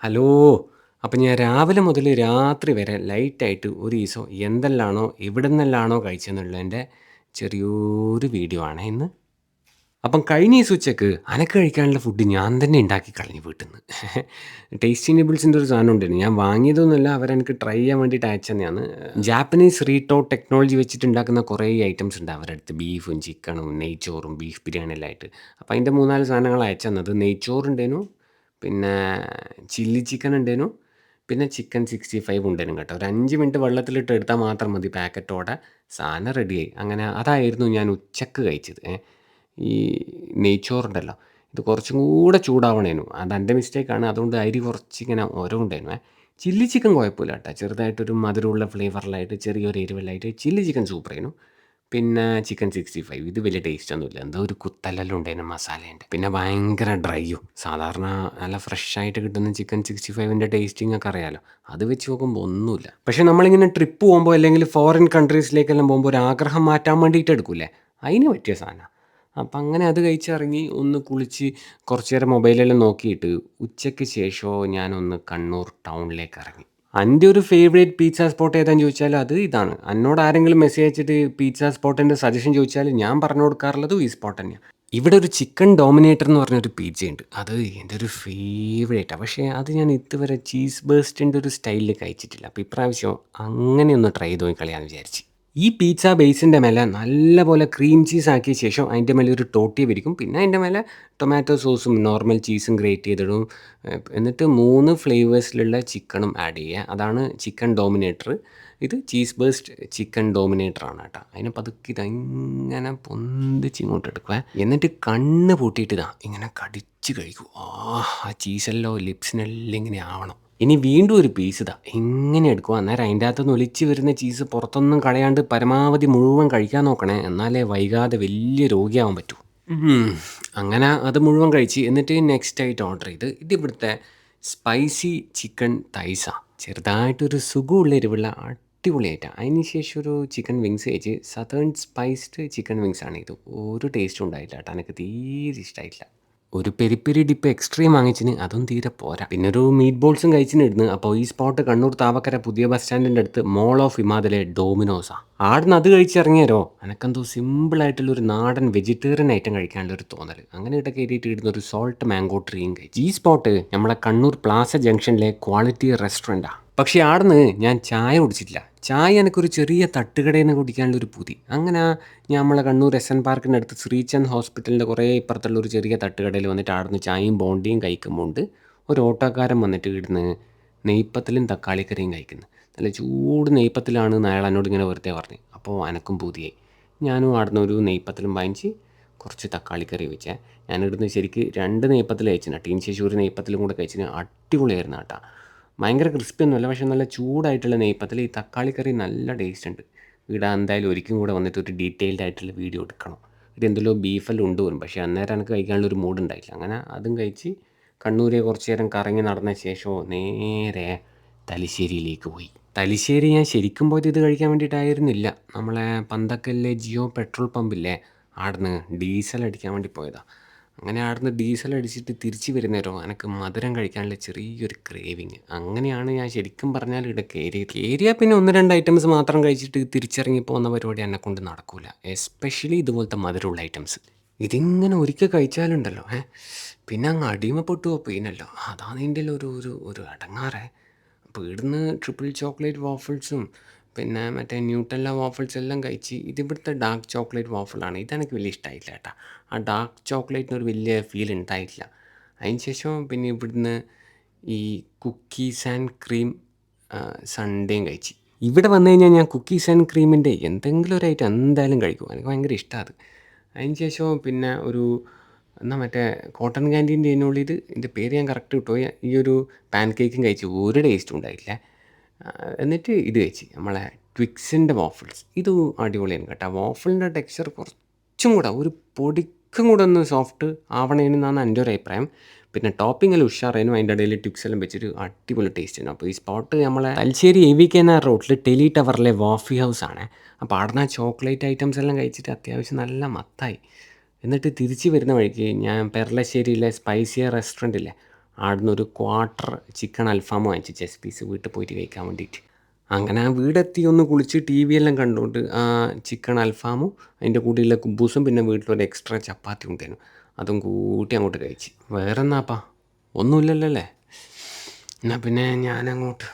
Hello. അപ്പം ഞാൻ രാവിലെ മുതൽ രാത്രി വരെ ലൈറ്റായിട്ട് ഒരീസം എന്തെല്ലാണോ എവിടുന്നെല്ലാണോ കഴിച്ചെന്നുള്ളതിൻ്റെ ചെറിയൊരു വീഡിയോ ആണേ ഇന്ന്. അപ്പം കഴിഞ്ഞ ദിവസം ഉച്ചക്ക് അനക്ക് കഴിക്കാനുള്ള ഫുഡ് ഞാൻ തന്നെ ഉണ്ടാക്കി കളഞ്ഞു വീട്ടിന്ന്. ടേസ്റ്റി നിബിൾസിൻ്റെ ഒരു സാധനം ഉണ്ടായിരുന്നു. ഞാൻ വാങ്ങിയതൊന്നുമല്ല, അവരെനിക്ക് ട്രൈ ചെയ്യാൻ വേണ്ടിയിട്ട് അയച്ചു തന്നെയാണ്. ജാപ്പനീസ് റീട്ടോ ടെക്നോളജി വെച്ചിട്ട് ഉണ്ടാക്കുന്ന കുറേ ഐറ്റംസ് ഉണ്ട് അവരുടെ അടുത്ത്. ബീഫും ചിക്കനും നെയ്ച്ചോറും ബീഫ് ബിരിയാണി എല്ലാം ആയിട്ട്. അപ്പോൾ അതിൻ്റെ 3-4 സാധനങ്ങൾ അയച്ചു തന്നത്. നെയ്ച്ചോറുണ്ടേനു, പിന്നെ ചില്ലി ചിക്കൻ ഉണ്ടേനു, പിന്നെ ചിക്കൻ 65 ഉണ്ടേനും കേട്ടോ. ഒരു 5 മിനിറ്റ് വെള്ളത്തിലിട്ട് എടുത്താൽ മാത്രം മതി, പാക്കറ്റോടെ സാധനം റെഡിയായി. അങ്ങനെ അതായിരുന്നു ഞാൻ ഉച്ചക്ക് കഴിച്ചത്. ഈ നെയ്ച്ചോറുണ്ടല്ലോ, ഇത് കുറച്ചും കൂടെ ചൂടാവണേനു. അതെൻ്റെ മിസ്റ്റേക്കാണ്. അതുകൊണ്ട് അരി കുറച്ചിങ്ങനെ ഉരവുണ്ടേനു. ചില്ലി ചിക്കൻ കുഴപ്പമില്ല കേട്ടോ. ചെറുതായിട്ടൊരു മധുരമുള്ള ഫ്ലേവറിലായിട്ട് ചെറിയൊരു എരിവെല്ലായിട്ട് ചില്ലി ചിക്കൻ സൂപ്പറായിരുന്നു. പിന്നെ ചിക്കൻ 65 ഇത് വലിയ ടേസ്റ്റൊന്നുമില്ല. എന്തോ ഒരു കുത്തലെല്ലാം ഉണ്ടായിരുന്നു മസാലേൻ്റെ. പിന്നെ ഭയങ്കര ഡ്രൈയും. സാധാരണ നല്ല ഫ്രഷായിട്ട് കിട്ടുന്ന ചിക്കൻ 65ൻ്റെ ടേസ്റ്റിംഗ് ഒക്കെ അറിയാലോ. അത് വെച്ച് നോക്കുമ്പോൾ ഒന്നുമില്ല. പക്ഷേ നമ്മളിങ്ങനെ ട്രിപ്പ് പോകുമ്പോൾ അല്ലെങ്കിൽ ഫോറിൻ കൺട്രീസിലേക്കെല്ലാം പോകുമ്പോൾ ഒരു ആഗ്രഹം മാറ്റാൻ വേണ്ടിയിട്ട് എടുക്കൂലേ, അതിന് പറ്റിയ സാധനമാണ്. അപ്പം അങ്ങനെ അത് കഴിച്ചിറങ്ങി ഒന്ന് കുളിച്ച് കുറച്ച് നേരം മൊബൈലെല്ലാം നോക്കിയിട്ട് ഉച്ചയ്ക്ക് ശേഷമോ ഞാനൊന്ന് കണ്ണൂർ ടൗണിലേക്ക് ഇറങ്ങി. എൻ്റെ ഒരു ഫേവറേറ്റ് പിസ്സ സ്പോട്ട് ഏതാണെന്ന് ചോദിച്ചാൽ അത് ഇതാണ്. എന്നോട് ആരെങ്കിലും മെസ്സേജ് അയച്ചിട്ട് പിസ്സ സ്പോട്ടിൻ്റെ സജഷൻ ചോദിച്ചാൽ ഞാൻ പറഞ്ഞു കൊടുക്കാറുള്ളത് ഈ സ്പോട്ട് തന്നെയാണ്. ഇവിടെ ഒരു ചിക്കൻ ഡോമിനേറ്റർ എന്ന് പറഞ്ഞൊരു പിസ്സയുണ്ട്. അത് എൻ്റെ ഒരു ഫേവറേറ്റാണ്. പക്ഷേ അത് ഞാൻ ഇതുവരെ ചീസ് ബേസ്റ്റിൻ്റെ ഒരു സ്റ്റൈലിൽ കഴിച്ചിട്ടില്ല. അപ്പോൾ ഇപ്രാവശ്യം അങ്ങനെ ഒന്ന് ട്രൈ ചെയ്ത് നോക്കിക്കളയാന്ന് വിചാരിച്ച്. ഈ പിസ്സ ബേസിൻ്റെ മേലെ നല്ലപോലെ ക്രീം ചീസ് ആക്കിയ ശേഷം അതിൻ്റെ മേലെ ഒരു ടോട്ടി വിരിക്കും. പിന്നെ അതിൻ്റെ മേലെ ടൊമാറ്റോ സോസും നോർമൽ ചീസും ഗ്രേറ്റ് ചെയ്തിടും. എന്നിട്ട് 3 ഫ്ലേവേഴ്സിലുള്ള ചിക്കനും ആഡ് ചെയ്യുക. അതാണ് ചിക്കൻ ഡോമിനേറ്റർ. ഇത് ചീസ് ബേസ്റ്റ് ചിക്കൻ ഡോമിനേറ്റർ ആണ് കേട്ടോ. അതിനെ പതുക്കെ ഇതങ്ങനെ പൊന്തിച്ച് ഇങ്ങോട്ട് എടുക്കുക. എന്നിട്ട് കണ്ണ് പൂട്ടിയിട്ട് ഇങ്ങനെ കടിച്ച് കഴിക്കും. ആ ചീസെല്ലാം ലിപ്സിനെല്ലാം ഇങ്ങനെ ആവണം. ഇനി വീണ്ടും ഒരു പീസ് ഇങ്ങനെ എടുക്കുക. അന്നേരം അതിൻ്റെ അകത്തുനിന്ന് ഒലിച്ച് വരുന്ന ചീസ് പുറത്തൊന്നും കളയാണ്ട് പരമാവധി മുഴുവൻ കഴിക്കാൻ നോക്കണേ, എന്നാലേ വൈകാതെ വലിയ രോഗിയാവാൻ പറ്റൂ. അങ്ങനെ അത് മുഴുവൻ കഴിച്ച് എന്നിട്ട് നെക്സ്റ്റ് ആയിട്ട് ഓർഡർ ചെയ്ത് ഇതിവിടുത്തെ സ്പൈസി ചിക്കൻ തൈസാണ്. ചെറുതായിട്ടൊരു സുഖമുള്ള എരിവുള്ള അടിപൊളിയായിട്ടാണ്. അതിന് ശേഷം ഒരു ചിക്കൻ വിങ്സ് കഴിച്ച്. സതേൺ സ്പൈസ്ഡ് ചിക്കൻ വിങ്സാണ് ഇത്. ഒരു ടേസ്റ്റും ഉണ്ടായില്ല കേട്ടോ. എനിക്ക് തീരെ ഇഷ്ടമായിട്ടില്ല. ഒരു പെരി പെരി ഡിപ്പ് എക്സ്ട്രീം വാങ്ങിച്ചിന്, അതും തീരെ പോരാ. പിന്നെ ഒരു മീറ്റ് ബോൾസും കഴിച്ചിന് ഇടുന്നു. അപ്പോൾ ഈ സ്പോട്ട് കണ്ണൂർ താവക്കര പുതിയ ബസ് സ്റ്റാൻഡിൻ്റെ അടുത്ത് മോൾ ഓഫ് ഹിമാദലെ ഡോമിനോസാണ്. ആടുന്ന് അത് കഴിച്ചിറങ്ങിയാരോ എനക്കെന്തോ സിമ്പിളായിട്ടുള്ള ഒരു നാടൻ വെജിറ്റേറിയൻ ഐറ്റം കഴിക്കാനുള്ള ഒരു തോന്നൽ. അങ്ങനെ ഇട കയറിയിട്ട് ഇടുന്ന ഒരു സോൾട്ട് മാംഗോ ട്രീയും കഴിച്ചു. ഈ സ്പോട്ട് നമ്മളെ കണ്ണൂർ പ്ലാസ ജംഗ്ഷനിലെ ക്വാളിറ്റി റെസ്റ്റോറൻറ്റാണ്. പക്ഷേ ആടുന്ന് ഞാൻ ചായ കുടിച്ചിട്ടില്ല. ചായ എനിക്കൊരു ചെറിയ തട്ടുകടയിൽ നിന്ന് കുടിക്കാനുള്ളൊരു പൂതി. അങ്ങനെ ഞാൻ നമ്മളെ കണ്ണൂർ എസ് എൻ പാർക്കിൻ്റെ അടുത്ത് ശ്രീചന്ദ് ഹോസ്പിറ്റലിൻ്റെ കുറേ ഇപ്പുറത്തുള്ള ഒരു ചെറിയ തട്ടുകടയിൽ വന്നിട്ട് ആടുന്ന് ചായയും ബോണ്ടിയും കഴിക്കുമ്പോൾ ഒരു ഓട്ടോക്കാരൻ വന്നിട്ട് ഇടുന്ന് നെയ്പ്പത്തലും തക്കാളിക്കറിയും കഴിക്കുന്നു. നല്ല ചൂട് നെയ്പ്പത്തിലാണ് അയാൾ എന്നോട് ഇങ്ങനെ വെറുതെ പറഞ്ഞു. അപ്പോൾ എനക്കും പൂതിയായി. ഞാനും ആടുന്ന് ഒരു നെയ്പ്പത്തലും വാങ്ങിച്ച് കുറച്ച് തക്കാളിക്കറി വെച്ചേ. ഞാനിടുന്ന് ശരിക്ക് 2 നെയ്പ്പത്തൽ കഴിച്ചിന്. ടീൻ ശേഷി ഒരു നെയ്പ്പത്തലും കൂടെ കഴിച്ചിന്. അടിപൊളിയായിരുന്നു കേട്ടോ. ഭയങ്കര ക്രിസ്പിയൊന്നുമല്ല, പക്ഷേ നല്ല ചൂടായിട്ടുള്ള നെയ്പ്പത്തിൽ ഈ തക്കാളിക്കറി നല്ല ടേസ്റ്റ് ഉണ്ട്. ഇവിടെ എന്തായാലും ഒരിക്കലും കൂടെ വന്നിട്ട് ഒരു ഡീറ്റെയിൽഡ് ആയിട്ടുള്ള വീഡിയോ എടുക്കണം. ഇത് എന്തെല്ലോ ബീഫെല്ലാം ഉണ്ട് വരും, പക്ഷേ അന്നേരം എനിക്ക് കഴിക്കാനുള്ള ഒരു മൂഡ് ഉണ്ടായില്ല. അങ്ങനെ അതും കഴിച്ച് കണ്ണൂരെ കുറച്ച് നേരം കറങ്ങി നടന്ന ശേഷമോ നേരെ തലശ്ശേരിയിലേക്ക് പോയി. തലശ്ശേരി ഞാൻ ശരിക്കും പോയത് ഇത് കഴിക്കാൻ വേണ്ടിയിട്ടായിരുന്നില്ല. നമ്മളെ പന്തക്കലിലെ ജിയോ പെട്രോൾ പമ്പില്ലേ, ആടുന്ന് ഡീസൽ അടിക്കാൻ വേണ്ടി പോയതാണ്. അങ്ങനെ ആടുന്ന് ഡീസൽ അടിച്ചിട്ട് തിരിച്ച് വരുന്നേരോ എനിക്ക് മധുരം കഴിക്കാനുള്ള ചെറിയൊരു ക്രേവിങ്. അങ്ങനെയാണ് ഞാൻ ശരിക്കും പറഞ്ഞാൽ ഇവിടെ കയറിയാൽ പിന്നെ 1-2 ഐറ്റംസ് മാത്രം കഴിച്ചിട്ട് തിരിച്ചിറങ്ങി പോകുന്ന പരിപാടി എന്നെക്കൊണ്ട് നടക്കൂല. എസ്പെഷ്യലി ഇതുപോലത്തെ മധുരമുള്ള ഐറ്റംസ്. ഇതിങ്ങനെ ഒരിക്കൽ കഴിച്ചാലുണ്ടല്ലോ പിന്നെ അങ്ങ് അടിമപ്പെട്ടു പോയിനല്ലോ. അതാണ് ഇതിൻ്റെ ഒരു ഒരു ഒരു അടങ്ങാറേ. അപ്പോൾ ഇവിടുന്ന് ട്രിപ്പിൾ ചോക്ലേറ്റ് വാഫിൾസും പിന്നെ മറ്റേ ന്യൂട്ടെല്ല വാഫിൾസ് എല്ലാം കഴിച്ച്. ഇതിവിടുത്തെ ഡാർക്ക് ചോക്ലേറ്റ് വാഫിളാണ്. ഇതെനിക്ക് വലിയ ഇഷ്ടമായില്ല കേട്ടോ. ആ ഡാർക്ക് ചോക്ലേറ്റിനൊരു വലിയ ഫീൽ ഉണ്ടായിട്ടില്ല. അതിന് ശേഷം പിന്നെ ഇവിടുന്ന് ഈ കുക്കീസ് ആൻഡ് ക്രീം സൺഡേയും കഴിച്ച്. ഇവിടെ വന്നു കഴിഞ്ഞാൽ ഞാൻ കുക്കീസ് ആൻഡ് ക്രീമിൻ്റെ എന്തെങ്കിലും ഒരു ഐറ്റം എന്തായാലും കഴിക്കും. എനിക്ക് ഭയങ്കര ഇഷ്ടമാണ് അത്. അതിന് ശേഷം പിന്നെ ഒരു എന്നാൽ മറ്റേ കോട്ടൺ ക്യാൻറ്റീൻ്റെ ഇതിനുള്ളിൽ ഇതിൻ്റെ പേര് ഞാൻ കറക്റ്റ് കിട്ടുമോ, ഈ ഒരു പാൻ കേക്കും കഴിച്ചു. ഒരു ടേസ്റ്റും ഉണ്ടായില്ല. എന്നിട്ട് ഇത് കഴിച്ച് നമ്മളെ ട്വിക്സിൻ്റെ വാഫിൾസ്. ഇത് അടിപൊളിയാണ് കേട്ടോ. വാഫിളിൻ്റെ ടെക്സ്ചർ കുറച്ചും കൂടെ ഒരു പൊടിക്കും കൂടെ ഒന്ന് സോഫ്റ്റ് ആവണേനെന്നാണ് എൻ്റെ ഒരു അഭിപ്രായം. പിന്നെ ടോപ്പിങ്ങെല്ലാം ഉഷാറായിരുന്നു. അതിൻ്റെ ഇടയിൽ ട്വിക്സ് എല്ലാം വെച്ചിട്ട് അടിപൊളി ടേസ്റ്റ് ആയിരുന്നു. അപ്പോൾ ഈ സ്പോട്ട് നമ്മളെ തലശ്ശേരി AVK റോട്ടിൽ ടെലി ടവറിലെ വാഫി ഹൗസ് ആണ്. അപ്പോൾ അവിടെ ചോക്ലേറ്റ് ഐറ്റംസ് എല്ലാം കഴിച്ചിട്ട് അത്യാവശ്യം നല്ല മത്തായി. എന്നിട്ട് തിരിച്ച് വരുന്ന വഴിക്ക് ഞാൻ പെർളശ്ശേരിയിലെ സ്പൈസിയ റെസ്റ്റോറൻറ്റ് ഇല്ലേ, അവിടുന്ന് ഒരു ക്വാർട്ടർ ചിക്കൻ അൽഫാം വാങ്ങിച്ചു ചെസ്റ്റ് പീസ് വീട്ടിൽ പോയിട്ട് കഴിക്കാൻ വേണ്ടിയിട്ട്. അങ്ങനെ ആ വീടെത്തി ഒന്ന് കുളിച്ച് ടി വി എല്ലാം കണ്ടുകൊണ്ട് ആ ചിക്കൻ അൽഫാമും അതിൻ്റെ കൂടെയുള്ള കുബൂസും പിന്നെ വീട്ടിലൊരു എക്സ്ട്രാ ചപ്പാത്തി ഉണ്ടായിരുന്നു, അതും കൂട്ടി അങ്ങോട്ട് കഴിച്ച്. വേറെ എന്നാപ്പാ, ഒന്നുമില്ലല്ലോ അല്ലേ? എന്നാൽ പിന്നെ ഞാനങ്ങോട്ട്